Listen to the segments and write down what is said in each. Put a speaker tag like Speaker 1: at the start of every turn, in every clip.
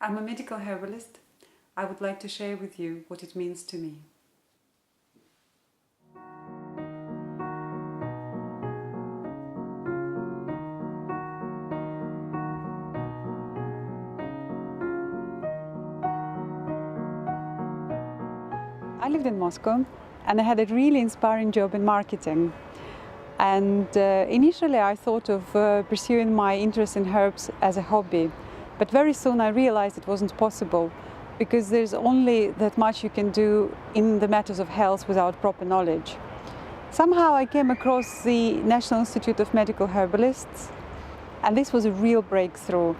Speaker 1: I'm a medical herbalist. I would like to share with you what it means to me. I lived in Moscow and I had a really inspiring job in marketing. And initially I thought of pursuing my interest in herbs as a hobby. But very soon I realized it wasn't possible because there's only that much you can do in the matters of health without proper knowledge. Somehow I came across the National Institute of Medical Herbalists, and this was a real breakthrough.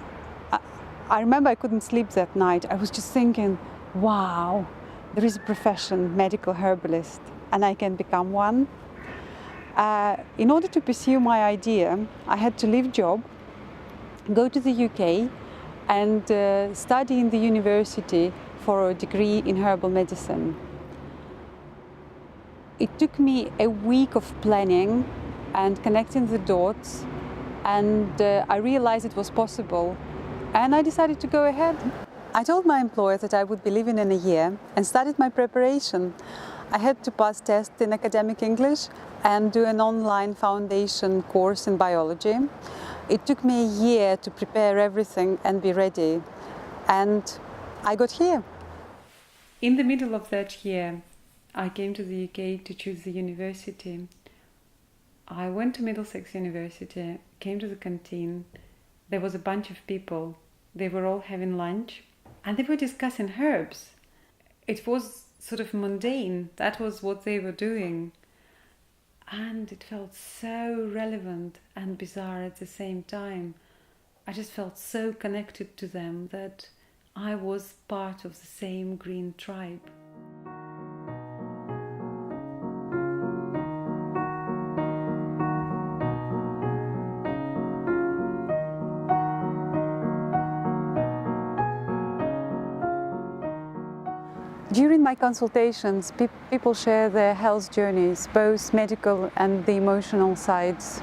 Speaker 1: I remember I couldn't sleep that night. I was just thinking, wow, there is a profession, medical herbalist, and I can become one. In order to pursue my idea, I had to leave job, go to the UK, and study in the university for a degree in herbal medicine. It took me a week of planning and connecting the dots, and I realized it was possible, and I decided to go ahead. I told my employer that I would be leaving in a year and started my preparation. I had to pass tests in academic English and do an online foundation course in biology. It took me a year to prepare everything and be ready, and I got here. In the middle of that year, I came to the UK to choose the university. I went to Middlesex University, came to the canteen. There was a bunch of people. They were all having lunch and they were discussing herbs. It was sort of mundane. That was what they were doing. And it felt so relevant and bizarre at the same time. I just felt so connected to them that I was part of the same green tribe. During my consultations, people share their health journeys, both medical and the emotional sides.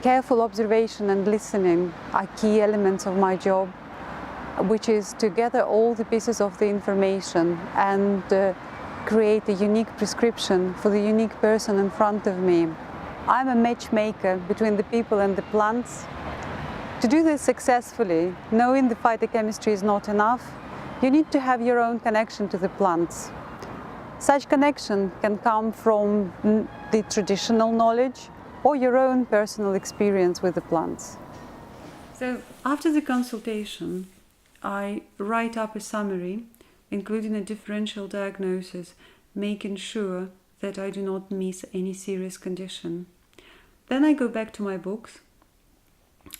Speaker 1: Careful observation and listening are key elements of my job, which is to gather all the pieces of the information and create a unique prescription for the unique person in front of me. I'm a matchmaker between the people and the plants. To do this successfully, knowing the phytochemistry is not enough. You need to have your own connection to the plants. Such connection can come from the traditional knowledge or your own personal experience with the plants. So after the consultation, I write up a summary, including a differential diagnosis, making sure that I do not miss any serious condition. Then I go back to my books,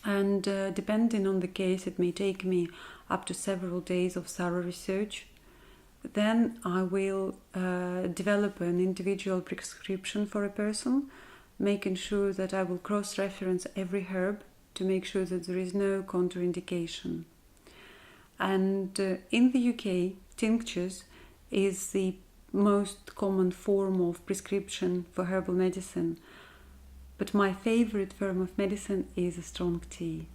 Speaker 1: and depending on the case, it may take me up to several days of thorough research. Then I will develop an individual prescription for a person, making sure that I will cross-reference every herb to make sure that there is no contraindication. And in the UK, tinctures is the most common form of prescription for herbal medicine. But my favorite form of medicine is a strong tea.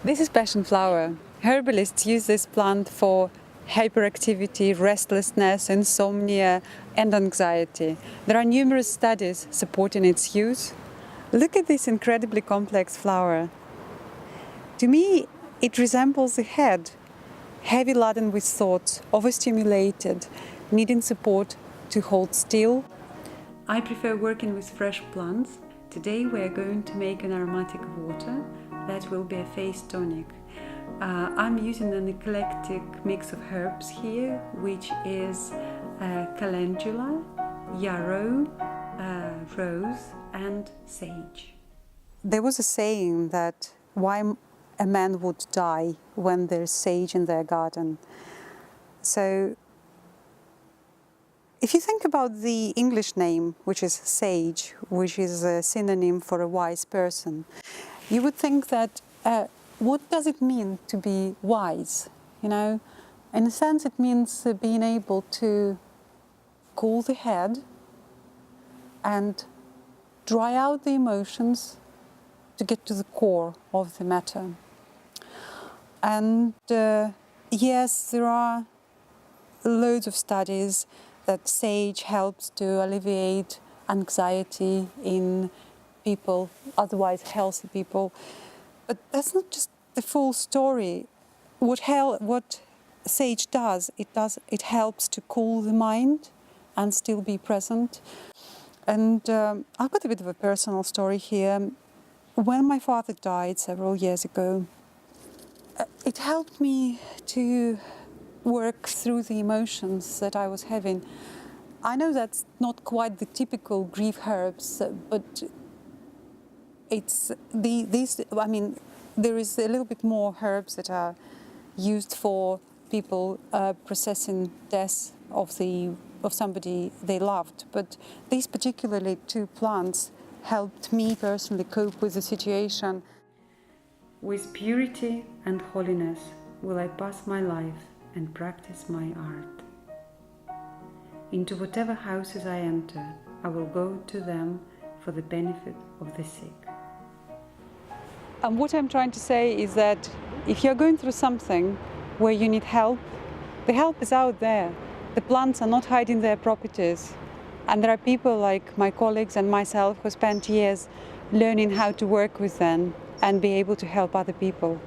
Speaker 1: This is passion flower. Herbalists use this plant for hyperactivity, restlessness, insomnia, and anxiety. There are numerous studies supporting its use. Look at this incredibly complex flower. To me, it resembles a head, heavy laden with thoughts, overstimulated, needing support to hold still. I prefer working with fresh plants. Today we are going to make an aromatic water that will be a face tonic. I'm using an eclectic mix of herbs here, which is calendula, yarrow, rose and sage. There was a saying that why a man would die when there's sage in their garden. So if you think about the English name, which is sage, which is a synonym for a wise person, you would think that what does it mean to be wise? You know, in a sense it means being able to cool the head and dry out the emotions to get to the core of the matter. And yes, there are loads of studies that sage helps to alleviate anxiety in people, otherwise healthy people. But that's not just the full story. What sage does, it helps to cool the mind and still be present. And I've got a bit of a personal story here. When my father died several years ago, it helped me to work through the emotions that I was having. I know that's not quite the typical grief herbs, but it's these. I mean, there is a little bit more herbs that are used for people processing death of somebody they loved. But these particularly two plants helped me personally cope with the situation. With purity and holiness will I pass my life and practice my art. Into whatever houses I enter, I will go to them for the benefit of the sick. And what I'm trying to say is that if you're going through something where you need help, the help is out there. The plants are not hiding their properties. And there are people like my colleagues and myself who spent years learning how to work with them and be able to help other people.